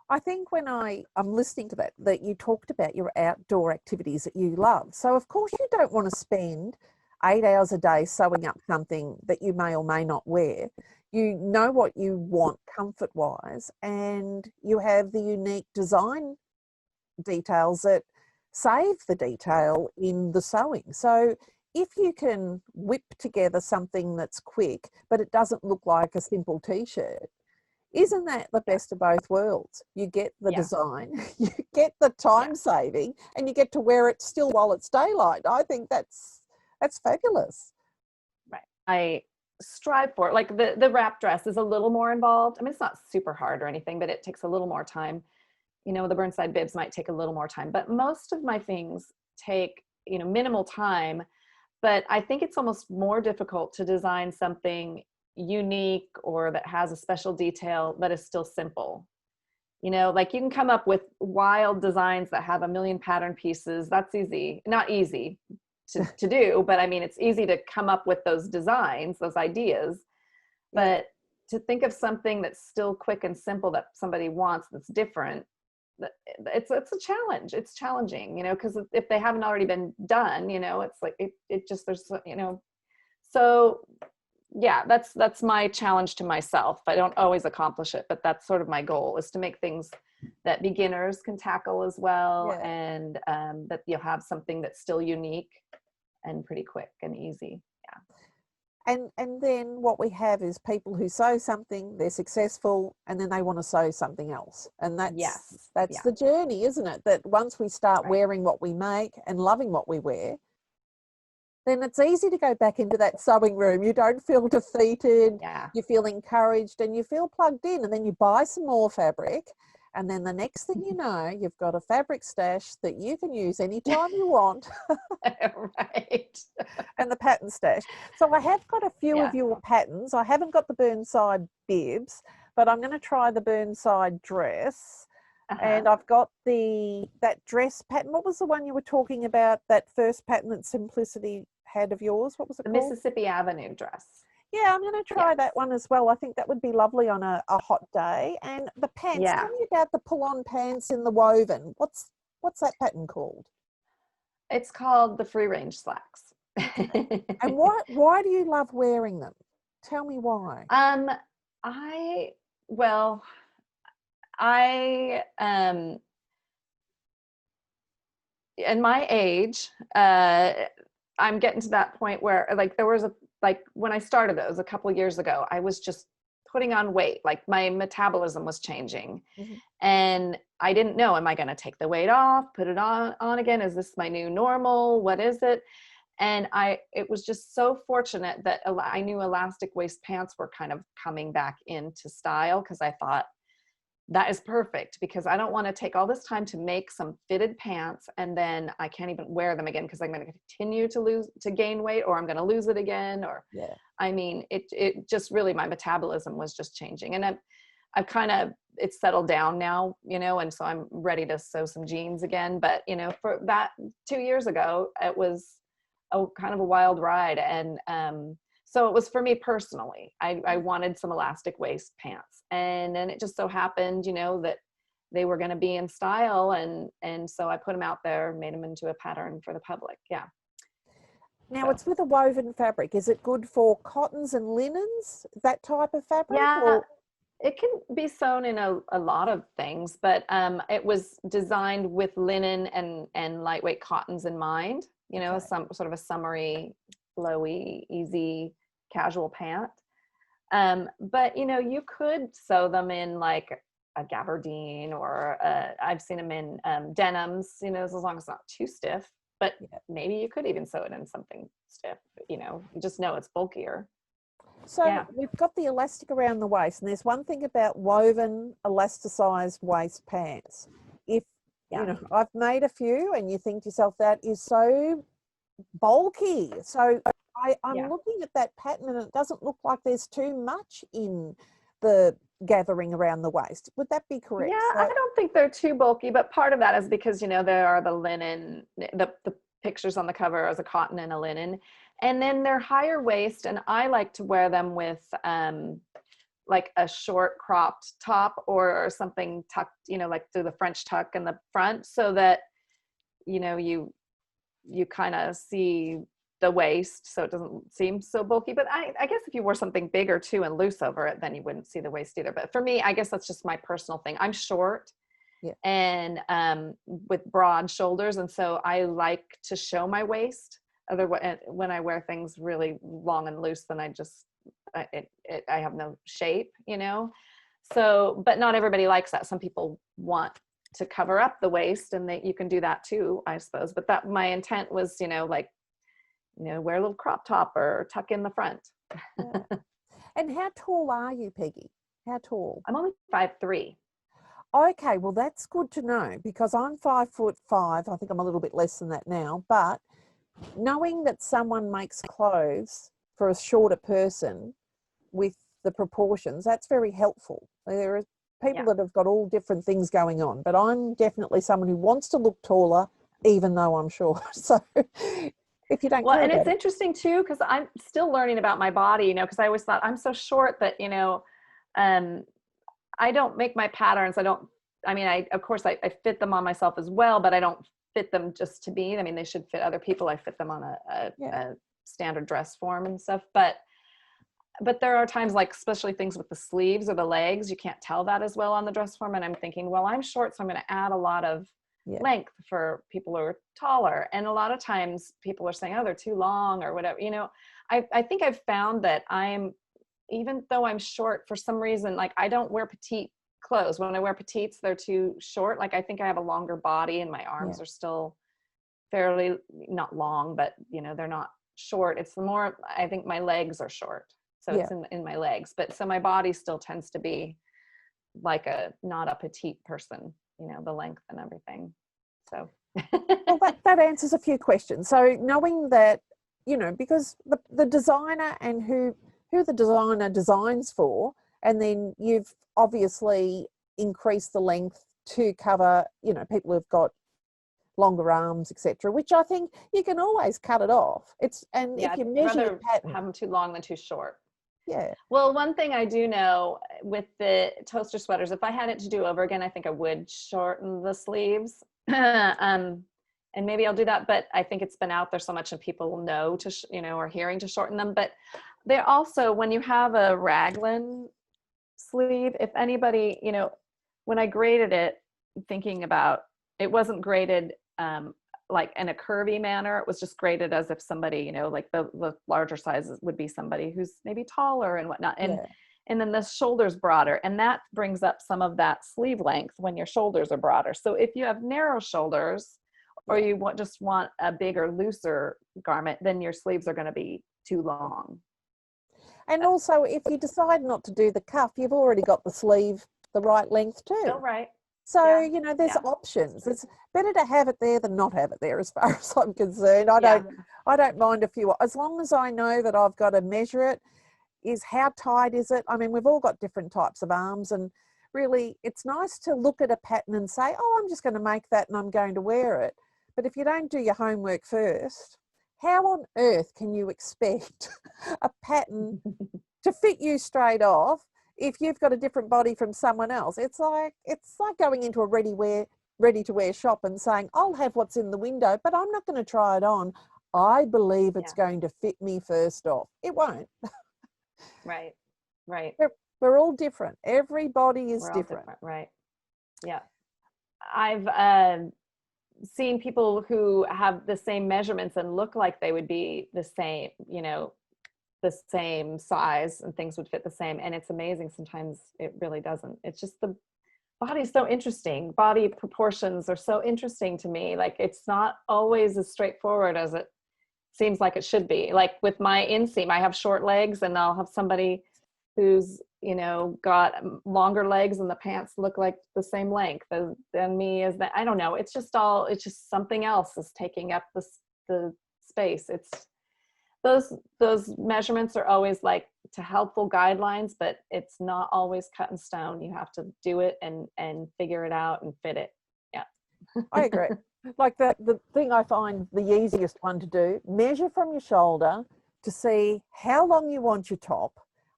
I think when I'm listening to that you talked about your outdoor activities that you love. So of course you don't want to spend 8 hours a day sewing up something that you may or may not wear. You know what you want comfort-wise, and you have the unique design details that save the detail in the sewing. So if you can whip together something that's quick, but it doesn't look like a simple t-shirt, isn't that the best of both worlds? You get the design, you get the time saving, and you get to wear it still while it's daylight. I think that's fabulous. Right. I strive for it. Like the wrap dress is a little more involved. I mean, it's not super hard or anything, but it takes a little more time. You know, the Burnside bibs might take a little more time, but most of my things take, you know, minimal time. But I think it's almost more difficult to design something unique or that has a special detail that is still simple. You know, like you can come up with wild designs that have a million pattern pieces. That's easy. Not easy to do, but I mean, it's easy to come up with those designs, those ideas. But to think of something that's still quick and simple that somebody wants, that's different, it's a challenge. It's challenging, you know, because if they haven't already been done, you know, it's like it just, there's, you know, so yeah, that's my challenge to myself. I don't always accomplish it, but that's sort of my goal, is to make things that beginners can tackle as well, and that you'll have something that's still unique and pretty quick and easy. And then what we have is people who sew something, they're successful, and then they want to sew something else. And that's the journey, isn't it? That once we start wearing what we make and loving what we wear, then it's easy to go back into that sewing room. You don't feel defeated, Yeah. you feel encouraged, and you feel plugged in. And then you buy some more fabric, and then the next thing you know, you've got a fabric stash that you can use anytime you want. Right. And the pattern stash. So I have got a few Yeah. of your patterns. I haven't got the Burnside bibs, but I'm going to try the Burnside dress. And I've got that dress pattern. What was the one you were talking about, that first pattern that Simplicity had of yours? What was it The called? Mississippi Avenue dress. Yeah, I'm going to try Yes. that one as well. I think that would be lovely on a hot day. And the pants, Yeah. tell me about the pull-on pants in the woven. What's that pattern called? It's called the free range slacks. And why do you love wearing them? Tell me why. I in my age, I'm getting to that point where, like, there was when I started, it was a couple of years ago, I was just putting on weight, like my metabolism was changing. Mm-hmm. And I didn't know, am I going to take the weight off, put it on again? Is this my new normal? What is it? And it was just so fortunate that I knew elastic waist pants were kind of coming back into style, because I thought, that is perfect, because I don't want to take all this time to make some fitted pants and then I can't even wear them again because I'm going to continue to gain weight, or I'm going to lose it again. Or, yeah. I mean, it just really, my metabolism was just changing, and I've kind of, it's settled down now, and so I'm ready to sew some jeans again. But, for that 2 years ago, it was a kind of a wild ride. And, so it was for me personally. I wanted some elastic waist pants, and then it just so happened, that they were going to be in style, and so I put them out there, made them into a pattern for the public. Yeah. Now it's with a woven fabric. Is it good for cottons and linens, that type of fabric? Yeah, or? it can be sewn in a lot of things, but it was designed with linen and lightweight cottons in mind. Okay. Some sort of a summery, flowy, easy, casual pant. But you could sew them in like a gabardine, or I've seen them in denims, as long as it's not too stiff. But maybe you could even sew it in something stiff. You just know it's bulkier. So we've got the elastic around the waist, and there's one thing about woven elasticized waist pants. If I've made a few, and you think to yourself, that is so bulky. So I'm looking at that pattern, and it doesn't look like there's too much in the gathering around the waist. Would that be correct? Yeah, I don't think they're too bulky, but part of that is because, there are the linen, the pictures on the cover as a cotton and a linen, and then they're higher waist, and I like to wear them with like a short cropped top or something tucked, like through the French tuck in the front, so that, you kind of see the waist, so it doesn't seem so bulky. But I guess if you wore something bigger too and loose over it, then you wouldn't see the waist either. But for me, I guess that's just my personal thing. I'm short and with broad shoulders, and so I like to show my waist. Otherwise, when I wear things really long and loose, then I have no shape, So, but not everybody likes that. Some people want to cover up the waist, and you can do that too, I suppose. But that my intent was, wear a little crop top or tuck in the front. Yeah. And how tall are you, Peggy? How tall? I'm only 5'3". Okay, well that's good to know, because I'm 5'5". I think I'm a little bit less than that now. But knowing that someone makes clothes for a shorter person with the proportions, that's very helpful. There are people that have got all different things going on, but I'm definitely someone who wants to look taller, even though I'm short. So if you don't care and about it's interesting too, because I'm still learning about my body, because I always thought I'm so short that, I don't make my patterns. Of course I fit them on myself as well, but I don't fit them just to be. I mean, they should fit other people. I fit them on a standard dress form and stuff. But there are times, like especially things with the sleeves or the legs, you can't tell that as well on the dress form. And I'm thinking, well, I'm short, so I'm going to add a lot of length for people who are taller. And a lot of times people are saying, oh, they're too long or whatever. I think I've found that even though I'm short, for some reason, like I don't wear petite clothes. When I wear petites, they're too short. Like I think I have a longer body, and my arms are still fairly not long, but they're not short. It's more, I think my legs are short. So Yeah. it's in my legs. But so my body still tends to be like not a petite person, you know, the length and everything. So. Well, that answers a few questions. So knowing that, you know, because the designer and who the designer designs for, and then you've obviously increased the length to cover, you know, people who've got longer arms, etc., which I think you can always cut it off. And Yeah, if you I'd measure your rather pattern, have them too long than too short. yeah. Well, one thing I do know with the toaster sweaters, if I had it to do over again, I think I would shorten the sleeves. And maybe I'll do that, but I think it's been out there so much and people know to, you know, are hearing to shorten them. But they're also, when you have a raglan sleeve, if anybody, you know, when I graded it, thinking about, it wasn't graded like in a curvy manner. It was just graded as if somebody, you know, like the larger sizes would be somebody who's maybe taller and whatnot. And then the shoulders broader, and that brings up some of that sleeve length when your shoulders are broader. So if you have narrow shoulders, or you just want a bigger, looser garment, then your sleeves are going to be too long. And also, if you decide not to do the cuff, you've already got the sleeve the right length too. Oh, right. So, yeah. you know, there's options. It's better to have it there than not have it there, as far as I'm concerned. I don't mind a few, as long as I know that I've got to measure it. Is how tight is it? I mean, we've all got different types of arms, and really it's nice to look at a pattern and say, oh, I'm just going to make that and I'm going to wear it. But if you don't do your homework first, how on earth can you expect a pattern to fit you straight off if you've got a different body from someone else? It's like going into a ready to wear shop and saying, I'll have what's in the window, but I'm not going to try it on. I believe it's going to fit me first off. It won't. Right. We're all different. Everybody is different. Right. Yeah. I've seen people who have the same measurements and look like they would be the same, you know, the same size and things would fit the same. And it's amazing. Sometimes it really doesn't. It's just the body's so interesting. Body proportions are so interesting to me. Like, it's not always as straightforward as it seems like it should be. Like with my inseam, I have short legs and I'll have somebody who's, you know, got longer legs and the pants look like the same length than me. As that, I don't know. It's just something else is taking up the space. It's those measurements are always like to helpful guidelines, but it's not always cut in stone. You have to do it and figure it out and fit it. Yeah. I agree. Like the thing I find the easiest one to do, measure from your shoulder to see how long you want your top.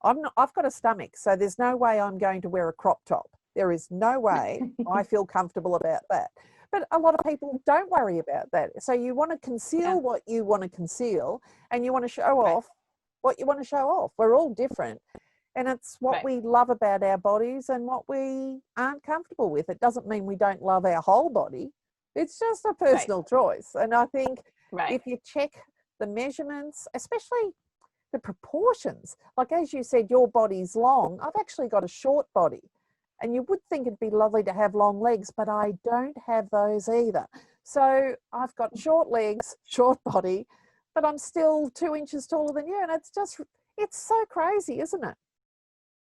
I've got a stomach, so there's no way I'm going to wear a crop top. There is no way I feel comfortable about that. But a lot of people don't worry about that. So you want to conceal what you want to conceal, and you want to show off what you want to show off. We're all different. And it's what we love about our bodies and what we aren't comfortable with. It doesn't mean we don't love our whole body. It's just a personal choice. And I think if you check the measurements, especially the proportions, like as you said, your body's long. I've actually got a short body. And you would think it'd be lovely to have long legs, but I don't have those either. So I've got short legs, short body, but I'm still 2 inches taller than you. And it's so crazy, isn't it?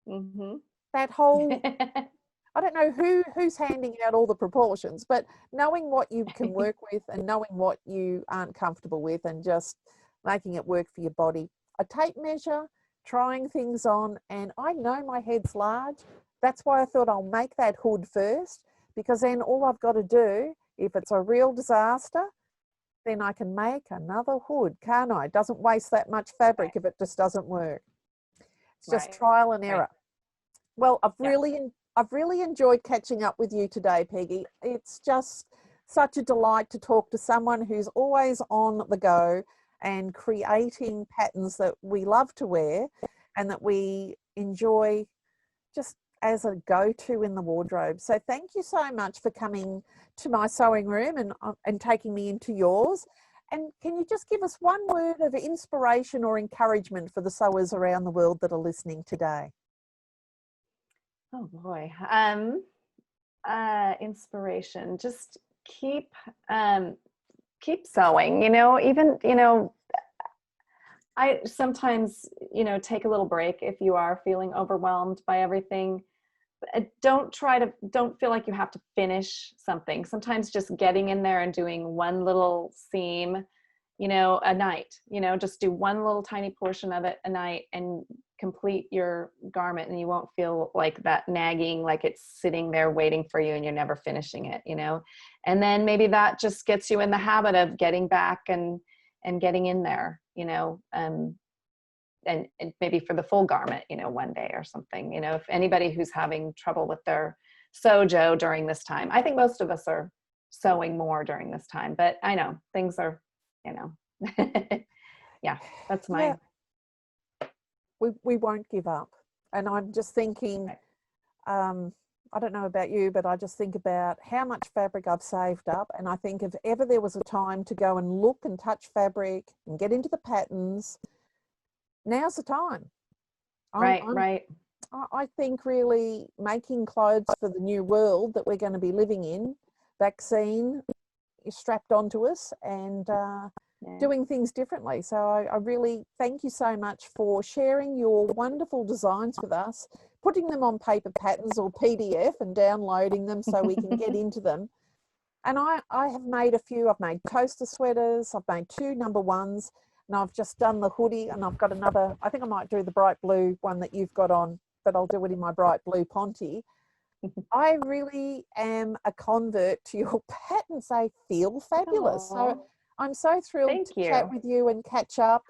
Mm-hmm. That whole, I don't know who's handing out all the proportions, but knowing what you can work with and knowing what you aren't comfortable with and just making it work for your body. A tape measure, trying things on, and I know my head's large. That's why I thought I'll make that hood first, because then all I've got to do, if it's a real disaster, then I can make another hood, can't I? It doesn't waste that much fabric if it just doesn't work. It's just trial and error. Well, I've really enjoyed catching up with you today, Peggy. It's just such a delight to talk to someone who's always on the go and creating patterns that we love to wear and that we enjoy just as a go-to in the wardrobe. So thank you so much for coming to my sewing room and taking me into yours. And can you just give us one word of inspiration or encouragement for the sewers around the world that are listening today? Oh boy. Inspiration. Just keep sewing, you know, even, you know, I sometimes, you know, take a little break if you are feeling overwhelmed by everything. Don't feel like you have to finish something. Sometimes just getting in there and doing one little seam, you know, a night, you know, just do one little tiny portion of it a night and complete your garment, and you won't feel like that nagging, like it's sitting there waiting for you and you're never finishing it, you know. And then maybe that just gets you in the habit of getting back and getting in there, you know, and maybe for the full garment, you know, one day or something. You know, if anybody who's having trouble with their sojo during this time, I think most of us are sewing more during this time, but I know things are, you know, yeah, that's my, we won't give up. And I'm just thinking, I don't know about you, but I just think about how much fabric I've saved up. And I think if ever there was a time to go and look and touch fabric and get into the patterns, now's the time. right. I think really making clothes for the new world that we're going to be living in, vaccine is strapped onto us, and doing things differently. So I really thank you so much for sharing your wonderful designs with us, putting them on paper patterns or PDF and downloading them so we can get into them. And I have made a few. I've made coaster sweaters, I've made 2 number ones, and I've just done the hoodie, and I've got another, I think I might do the bright blue one that you've got on, but I'll do it in my bright blue Ponte. I really am a convert to your patterns. They feel fabulous. Aww. So I'm so thrilled to chat with you and catch up,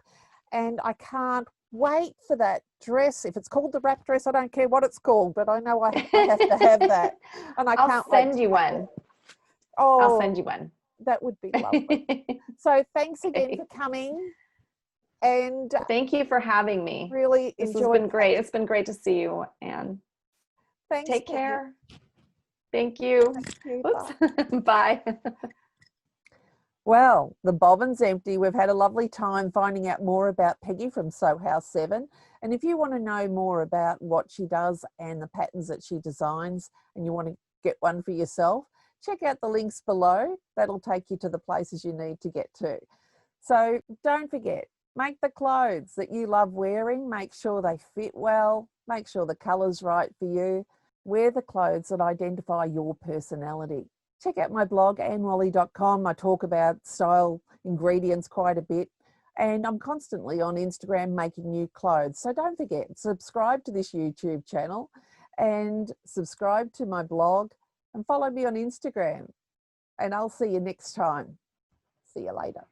and I can't wait for that dress. If it's called the wrap dress, I don't care what it's called, but I know I have to have that, and I can't wait. I'll send you one. Oh, I'll send you one. That would be lovely. So thanks again for coming, and thank you for having me. Really this has been great. It's been great to see you, Anne. Thanks. Take care. Thank you. Oops. Bye. Well, the bobbin's empty. We've had a lovely time finding out more about Peggy from Sew House 7. And if you want to know more about what she does and the patterns that she designs, and you want to get one for yourself, check out the links below. That'll take you to the places you need to get to. So don't forget, make the clothes that you love wearing. Make sure they fit well. Make sure the colour's right for you. Wear the clothes that identify your personality. Check out my blog, annewhalley.com. I talk about style ingredients quite a bit. And I'm constantly on Instagram making new clothes. So don't forget, subscribe to this YouTube channel and subscribe to my blog and follow me on Instagram. And I'll see you next time. See you later.